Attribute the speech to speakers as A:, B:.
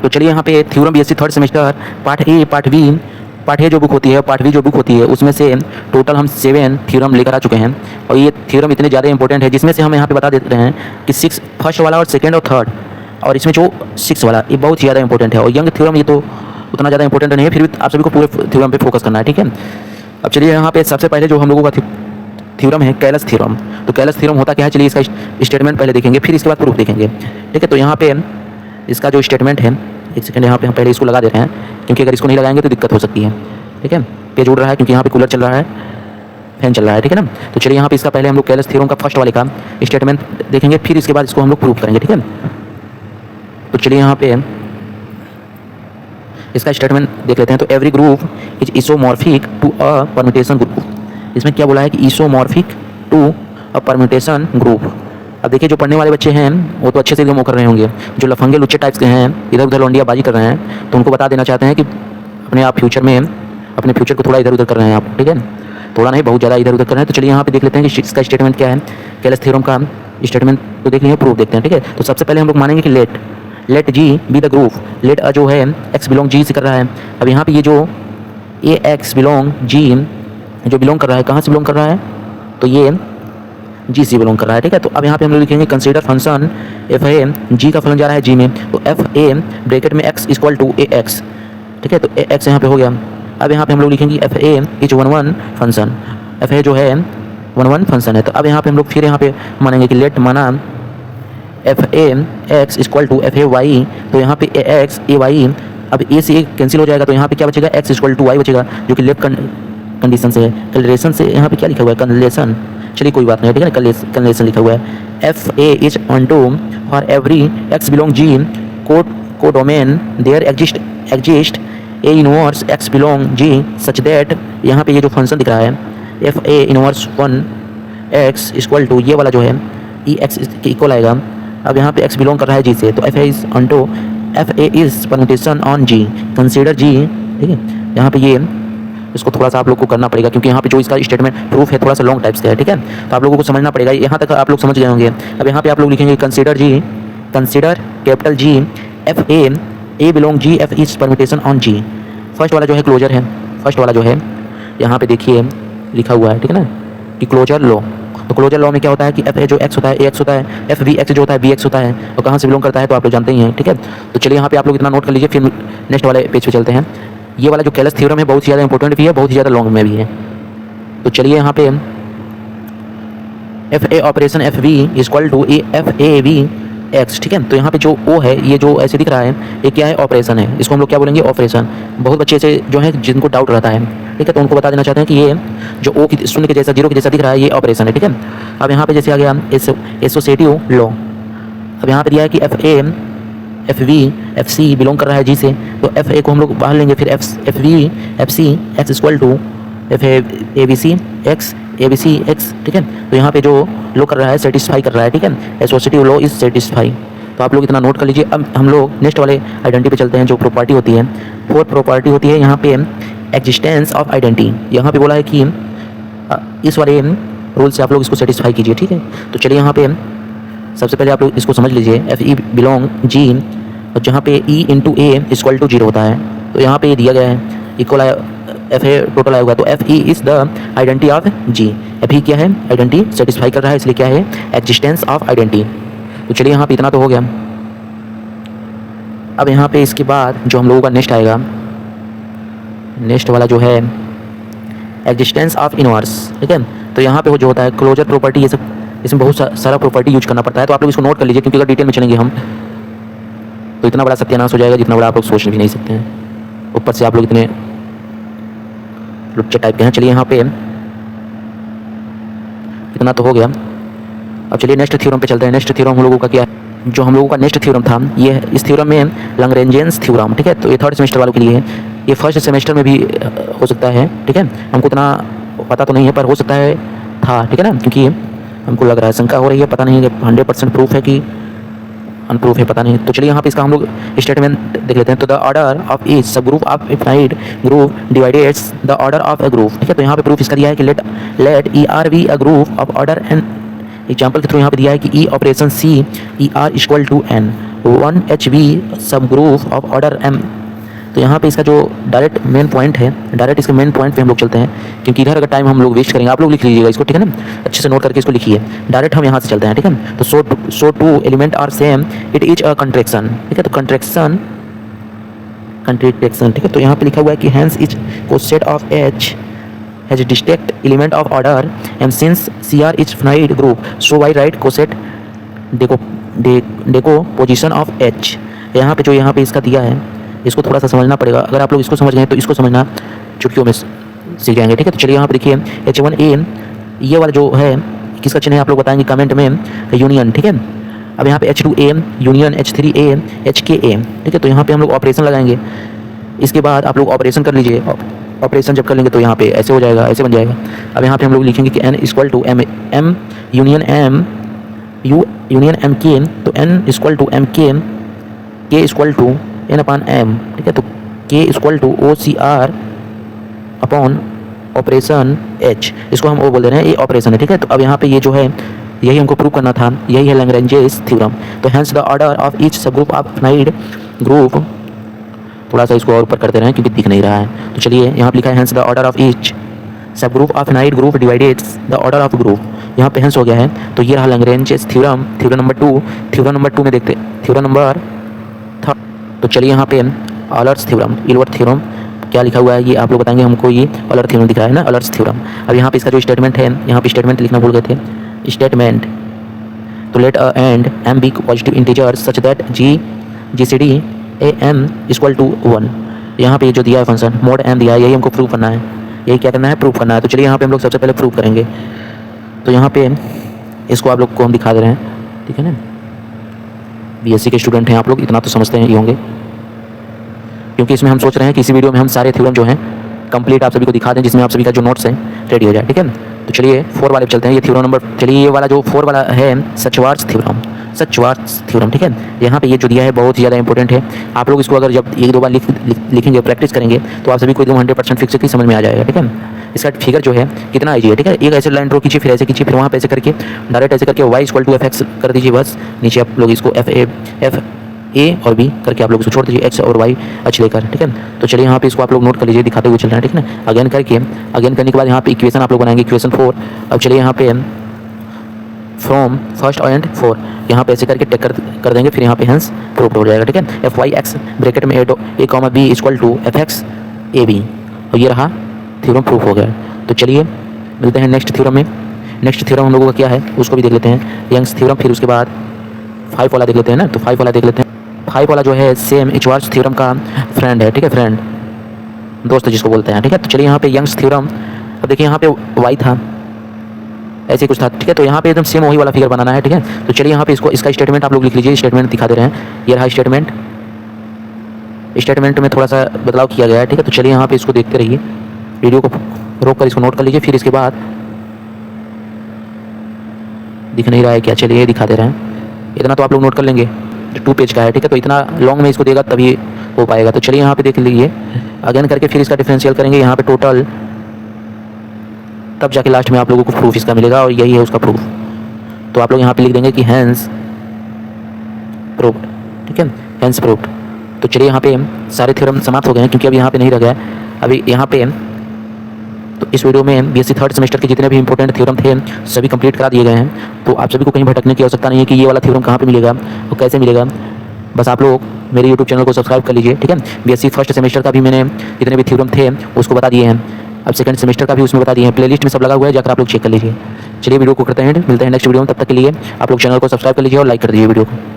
A: तो चलिए यहाँ पे theorem BSc third semester part A जो बुक होती है, पार्ट बी जो बुक होती है, उसमें से टोटल हम 7 थ्योरम लेकर आ चुके हैं। और ये थ्योरम इतने ज़्यादा इंपॉर्टेंट है जिसमें से हम यहाँ पे बता देते हैं कि 6 फर्स्ट वाला और सेकंड और थर्ड, और इसमें जो 6 वाला ये बहुत ज़्यादा इंपॉर्टेंट है। और यंग थ्योरम ये तो उतना ज़्यादा इंपॉर्टेंट नहीं है, फिर भी आप सभी को पूरे थ्योरम पे फोकस करना है, ठीक है। अब चलिए यहाँ पे सबसे पहले जो हम लोगों का थ्योरम है कैलस थ्योरम। तो कैलस थ्योरम होता क्या है, चलिए इसका स्टेटमेंट पहले देखेंगे, फिर इसके बाद प्रूफ देखेंगे, ठीक है। तो यहाँ पे इसका जो स्टेटमेंट है, एक सेकंड यहाँ पे हम पहले इसको लगा देते हैं, क्योंकि अगर इसको नहीं लगाएंगे तो दिक्कत हो सकती है, ठीक है। पेज उड़ रहा है क्योंकि यहाँ पे कूलर चल रहा है, फैन चल रहा है, ठीक है ना। तो चलिए यहाँ पे इसका पहले हम लोग कैलस थ्योरम का फर्स्ट वाले का स्टेटमेंट देखेंगे, फिर इसके बाद इसको हम लोग प्रूफ करेंगे, ठीक है। तो चलिए यहाँ पे इसका स्टेटमेंट देख लेते हैं। तो every group is isomorphic to a permutation group. इसमें क्या बोला है कि isomorphic to a permutation group. अब देखिए जो पढ़ने वाले बच्चे हैं वो तो अच्छे से वो कर रहे होंगे, जो लफंगे लुच्चे टाइप्स के हैं, इधर उधर लौंडिया बाजी कर रहे हैं, तो उनको बता देना चाहते हैं कि अपने आप फ्यूचर में अपने फ्यूचर को थोड़ा इधर उधर कर रहे हैं आप, ठीक है। थोड़ा नहीं, बहुत ज़्यादा इधर उधर कर रहे हैं। तो चलिए यहाँ पे देख लेते हैं कि इसका स्टेटमेंट क्या है। कैलस थ्योरम का स्टेटमेंट तो देख लिए, प्रूफ देखते हैं, ठीक है। तो सबसे पहले हम लोग मानेंगे कि let G be the group. Let A जो है एक्स बिलोंग जी से कर रहा है। अब यहाँ पे ये जो ए एक्स बिलोंग जी जो बिलोंग कर रहा है, कहाँ से बिलोंग कर रहा है, तो ये जी से बिलोंग कर रहा है, ठीक है। तो अब यहाँ पे हम लोग लिखेंगे consider function F A, G का फलन जा रहा है जी में, तो एफ ए ब्रैकेट में X equal to A X, ठीक है। तो ए एक्स यहाँ पे हो गया। अब यहाँ पे हम लोग लिखेंगे F A is 1 function. F ए जो है 1 फंक्शन है। तो अब यहाँ पे हम लोग फिर यहाँ पे मानेंगे कि लेट माना F A X equal to F A Y. तो यहाँ पे ए एक्स ए वाई, अब ए से ए कैंसिल हो जाएगा, तो यहाँ पे क्या बचेगा, एक्स इक्वल टू वाई बचेगा, जो कि लेफ्ट कंडीशन से है। कैलकुलेशन से यहाँ पे क्या लिखा हुआ है, कंडीशन, चलिए कोई बात नहीं, ठीक है ना, कंडीशन लिखा हुआ है। F A is onto for every X belong G को domain there exist A inverse X belong G such that, यहाँ पे ये जो फंक्शन दिख रहा है F A inverse 1 X equal to, ये वाला जो है ई एक्स के इक्वल आएगा। अब यहाँ पे एक्स बिलोंग कर रहा है जी से, तो F A is onto F A is permutation on G consider G, ठीक है। यहाँ पे ये इसको थोड़ा सा आप लोग को करना पड़ेगा, क्योंकि यहाँ पे जो इसका स्टेटमेंट प्रूफ है थोड़ा सा लॉन्ग टाइप्स का है, ठीक है। तो आप लोगों को समझना पड़ेगा, यहाँ तक आप लोग समझ गए होंगे। अब यहाँ पे आप लोग लिखेंगे consider capital G F A belong G F is permutation on G. First वाला जो है क्लोजर है, फर्स्ट वाला जो है यहाँ पे देखिए लिखा हुआ है, ठीक है ना, कि क्लोजर लॉ। तो क्लोजर लॉ में क्या होता है कि एफ ए जो एक्स होता है ए एक्स होता है, एफ बी एक्स जो होता है बी एक्स होता है, और कहाँ से बिलोंग करता है तो आप लोग जानते ही हैं, ठीक है। तो चलिए यहाँ पे आप लोग इतना नोट कर लीजिए, फिर नेक्स्ट वाले पेज पे चलते हैं। ये वाला जो कैलस थ्योरम है बहुत ही ज़्यादा इंपॉर्टेंट भी है, बहुत ही ज़्यादा लॉन्ग में भी है। तो चलिए यहाँ पे F A operation F B equal to A F A B X, ठीक है। तो यहाँ पे जो ओ है, ये जो ऐसे दिख रहा है, ये क्या है, ऑपरेशन है। इसको हम लोग क्या बोलेंगे, ऑपरेशन। बहुत बच्चे से जो है जिनको डाउट रहता है, ठीक है, तो उनको बता देना चाहते हैं कि ये जो ओ की शून्य के जैसा, जीरो के जैसा दिख रहा है, ये ऑपरेशन है, ठीक है। अब यहाँ पे जैसे आ गया एसोसिएटिव लॉ। अब यहाँ पे दिया है कि F A F V F C belong कर रहा है जी से, तो एफ ए को हम लोग बाहर लेंगे, फिर F V F C X equal to F A B C X, ठीक है। तो यहाँ पे जो लो कर रहा है सेटिस्फाई कर रहा है, ठीक है, एसोसिएटिव लॉ इज सेटिस्फाई। तो आप लोग इतना नोट कर लीजिए। अब हम लोग नेक्स्ट वाले आइडेंटिटी पे चलते हैं, जो प्रॉपर्टी होती है। फोर्थ प्रॉपर्टी होती है यहाँ पे एग्जिस्टेंस ऑफ आइडेंटिटी। यहाँ पे बोला है कि इस वाले रूल से आप लोग इसको सेटिस्फाई कीजिए, ठीक है। तो चलिए यहाँ पे सबसे पहले आप लोग इसको समझ लीजिए, एफ ई बिलोंग जी, और जहाँ पे E into A equal to 0 होता है, तो यहाँ पे ये दिया गया है इक्वल एफ ए टोटल आएगा, तो F E is the identity of G. F E क्या है, आइडेंटिटी सेटिस्फाई कर रहा है, इसलिए क्या है, एग्जिस्टेंस ऑफ आइडेंटिटी। तो चलिए यहाँ पे इतना तो हो गया। अब यहाँ पे इसके बाद जो हम लोगों का नेक्स्ट आएगा, नेक्स्ट वाला जो है एग्जिस्टेंस ऑफ इनवर्स, ठीक है। तो यहाँ पे जो होता है क्लोजर प्रॉपर्टी, ये सब इसमें बहुत सारा प्रॉपर्टी यूज करना पड़ता है, तो आप लोग इसको नोट कर लीजिए, क्योंकि अगर डिटेल में चलेंगे हम तो इतना बड़ा सत्यानाश हो जाएगा जितना बड़ा आप लोग सोच भी नहीं सकते हैं। ऊपर से आप लोग इतने लुच्चे टाइप के हैं। चलिए यहाँ पे इतना तो हो गया। अब चलिए नेक्स्ट थ्योरम पे चलते हैं। नेक्स्ट थ्योरम हम लोगों का क्या है, जो हम लोगों का नेक्स्ट थ्योरम था, ये इस थ्योरम में लैग्रेंजियन थ्योरम, ठीक है। तो ये थर्ड सेमेस्टर वालों के लिए है, ये फर्स्ट सेमेस्टर में भी हो सकता है, ठीक है। हमको इतना पता तो नहीं है, पर हो सकता है था, ठीक है ना, क्योंकि हमको लग रहा है, शंका हो रही है, पता नहीं है 100% प्रूफ है कि अनप्रूफ है, पता नहीं। तो चलिए यहाँ पे इसका हम लोग स्टेटमेंट देख लेते हैं। तो the order of each subgroup of infinite group divides the order of a group, ठीक है। तो यहाँ पे प्रूफ इसका दिया है कि let E R be a group of order example के थ्रू यहाँ पे दिया है कि E operation C E R equal to N 1HB subgroup of order m। तो यहाँ पे इसका जो डायरेक्ट मेन पॉइंट है, डायरेक्ट इसके मेन पॉइंट पे हम लोग चलते हैं, क्योंकि इधर अगर टाइम हम लोग वेस्ट करेंगे, आप लोग लिख लीजिएगा इसको, ठीक है ना, अच्छे से नोट करके इसको लिखिए। डायरेक्ट हम यहाँ से चलते हैं, ठीक है। तो so two element are same, it is a contraction, ठीक है। तो कंट्रैक्शन, ठीक है। तो यहाँ पे लिखा हुआ है कि hence is coset of H has distinct element of order M since CR is finite group, so Y right coset decomposition of H। यहाँ पे जो यहाँ पे इसका दिया है, इसको थोड़ा सा समझना पड़ेगा। अगर आप लोग इसको समझ गए तो इसको समझना चुटकियों में सीख जाएंगे, ठीक है। तो चलिए यहाँ पे देखिए H1A ये वाला जो है किसका चिन्ह है आप लोग बताएंगे कमेंट में, यूनियन, ठीक है। अब यहाँ पे H2A यूनियन H3A HKA, ठीक है। तो यहाँ पे हम लोग ऑपरेशन लगाएंगे, इसके बाद आप लोग ऑपरेशन कर लीजिए। ऑपरेशन जब कर लेंगे तो यहाँ पे ऐसे हो जाएगा, ऐसे बन जाएगा। अब यहाँ पे हम लोग लिखेंगे कि N equal to M union M U union M K, तो N equal to M K K equal to N upon M, ठीक है। तो K equal to OCR upon operation H, इसको हम वो बोल दे रहे हैं, ये ऑपरेशन है, ठीक है। तो अब यहाँ पे ये जो है यही हमको प्रूव करना था, यही है लैग्रेंजेस थ्योरम। तो hence the order of each subgroup of finite group, थोड़ा सा इसको और ऊपर करते रहे क्योंकि दिख नहीं रहा है। तो चलिए यहाँ पे लिखा है hence the order of each subgroup of finite group divides the order of group, यहाँ पे हेंस हो गया है। तो ये रहा Lagrange's theorem, theorem number 2। Theorem number 2 में देखते, थ्योरम नंबर 3। तो चलिए यहाँ पे ऑलर्स थ्योरम, इल्बर्ट थ्योरम क्या लिखा हुआ है ये आप लोग बताएंगे हमको। ये ऑलर थ्योरम दिख रहा है ना, ऑलर्स थ्योरम। अब यहाँ पे इसका जो स्टेटमेंट है, यहाँ पे स्टेटमेंट लिखना भूल गए थे, स्टेटमेंट। तो let a and m B positive integer such that GCD AM equal to 1। यहाँ पे जो दिया है फंक्शन मोड m दिया है, यही हमको प्रूव करना है, यही क्या करना है, प्रूव करना है। तो चलिए यहाँ पे हम लोग सबसे पहले प्रूव करेंगे। तो यहाँ पे इसको आप लोग को हम दिखा दे रहे हैं, ठीक है ना। BSc के स्टूडेंट हैं आप लोग, इतना तो समझते हैं ही होंगे, क्योंकि इसमें हम सोच रहे हैं कि इसी वीडियो में हम सारे थ्योरम जो हैं कंप्लीट आप सभी को दिखा दें, जिसमें आप सभी का जो नोट्स है रेडी हो जाए, ठीक है। तो चलिए 4 वाले पे चलते हैं। ये थ्योरम नंबर, चलिए ये वाला जो 4 वाला है सचवार्ट्स थ्योरम, सचवार्ट्स थ्योरम, ठीक है। यहाँ पे ये जो दिया है बहुत ही ज़्यादा इंपॉर्टेंट है। आप लोग इसको अगर जब 1-2 बार लिखेंगे, प्रैक्टिस करेंगे, तो आप सभी को एकदम 100% फिक्स की समझ में आ जाएगा, ठीक है। इसका फिगर जो है कितना ईजी है, ठीक है। एक ऐसे लाइन ड्रॉ कीजिए, फिर ऐसे कीजिए, फिर वहाँ पे ऐसे करके डायरेक्ट ऐसे करके y इक्वल टू fx कर दीजिए, बस नीचे आप लोग इसको f A और B करके आप लोग इसको छोड़ दीजिए, x और y अच लेकर, ठीक है। तो चलिए यहाँ पे इसको आप लोग नोट कर लीजिए, दिखाते हुए चल रहे हैं, ठीक है ना। अगेन करके, अगेन करने के बाद यहाँ पे इक्वेशन आप लोग बनाएंगे, इक्वेशन 4। अब चलिए यहाँ पे फ्रॉम फर्स्ट एंड 4 यहाँ पे ऐसे करके टेक कर देंगे, फिर यहाँ पे हेंस प्रूव्ड हो जाएगा, ठीक है। FYX ब्रैकेट में A, B equal to FX AB, और ये रहा थ्योरम प्रूफ हो गया। तो चलिए मिलते हैं नेक्स्ट थ्योरम में। नेक्स्ट थ्योरम हम लोगों का क्या है उसको भी देख लेते हैं, यंग्स थ्योरम। फिर उसके बाद 5 वाला देख लेते हैं ना, तो 5 वाला देख लेते हैं। 5 वाला जो है सेम इचवार्ट्स थ्योरम का फ्रेंड है, ठीक है, फ्रेंड, दोस्त जिसको बोलते हैं, ठीक है। तो चलिए यहाँ पे यंग्स थ्योरम, अब देखिए यहाँ पे y था, ऐसे कुछ था, ठीक है। तो यहाँ पे एकदम सेम वही वाला फिगर बनाना है, ठीक है। तो चलिए यहाँ पे इसको, इसका स्टेटमेंट आप लोग लिख लीजिए, स्टेटमेंट दिखा दे रहे हैं, ये रहा स्टेटमेंट। स्टेटमेंट में थोड़ा सा बदलाव किया गया है, ठीक है। तो चलिए यहाँ पे इसको देखते रहिए, वीडियो को रोक कर इसको नोट कर लीजिए, फिर इसके बाद दिख नहीं रहा है क्या, चलिए ये दिखा दे रहे हैं, इतना तो आप लोग नोट कर लेंगे, 2 पेज का है, ठीक है। तो इतना लॉन्ग में इसको देगा तभी हो पाएगा। तो चलिए यहाँ पे देख लीजिए, अगेन करके फिर इसका डिफरेंशियल करेंगे यहाँ पे टोटल, तब जाके लास्ट में आप लोगों को प्रूफ इसका मिलेगा, और यही है उसका प्रूफ। तो आप लोग यहाँ पे लिख देंगे कि हैंस प्रूव्ड, ठीक है, हैंस प्रूव्ड। तो चलिए यहाँ पे सारे थ्योरम समाप्त हो गए हैं, क्योंकि अभी यहाँ पे नहीं रह गया अभी यहाँ पे। तो इस वीडियो में BSc 3rd सेमेस्टर के जितने भी इंपॉर्टेंट थ्योरम थे सभी कंप्लीट करा दिए गए हैं। तो आप सभी को कहीं भटकने की आवश्यकता नहीं है कि ये वाला थ्योरम कहाँ पे मिलेगा और कैसे मिलेगा। बस आप लोग मेरे YouTube चैनल को सब्सक्राइब कर लीजिए, ठीक है। BSc 1st सेमेस्टर का भी मैंने जितने भी थ्योरम थे उसको बता दिए हैं, अब 2nd सेमेस्टर का भी उसमें बता दिए हैं, प्लेलिस्ट में सब लगा हुआ है, जाकर आप लोग चेक कर लीजिए। चलिए वीडियो को करते हैं, मिलते हैं नेक्स्ट वीडियो में, तब तक के लिए आप लोग चैनल को सब्सक्राइब कर लीजिए और लाइक कर दीजिए वीडियो को।